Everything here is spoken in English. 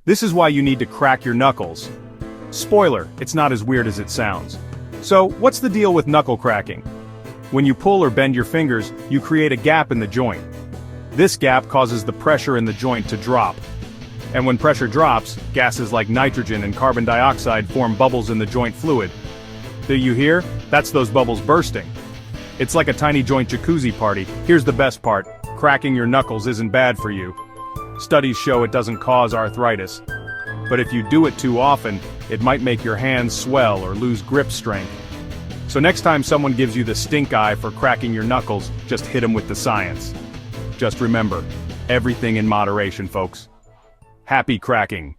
This is why you need to crack your knuckles. Spoiler, it's not as weird as it sounds. So, what's the deal with knuckle cracking? When you pull or bend your fingers, you create a gap in the joint. This gap causes the pressure in the joint to drop. And when pressure drops, gases like nitrogen and carbon dioxide form bubbles in the joint fluid. Do you hear? That's those bubbles bursting. It's like a tiny joint jacuzzi party. Here's the best part: cracking your knuckles isn't bad for you. Studies show it doesn't cause arthritis. But if you do it too often, it might make your hands swell or lose grip strength. So next time someone gives you the stink eye for cracking your knuckles, just hit them with the science. Just remember, everything in moderation, folks. Happy cracking!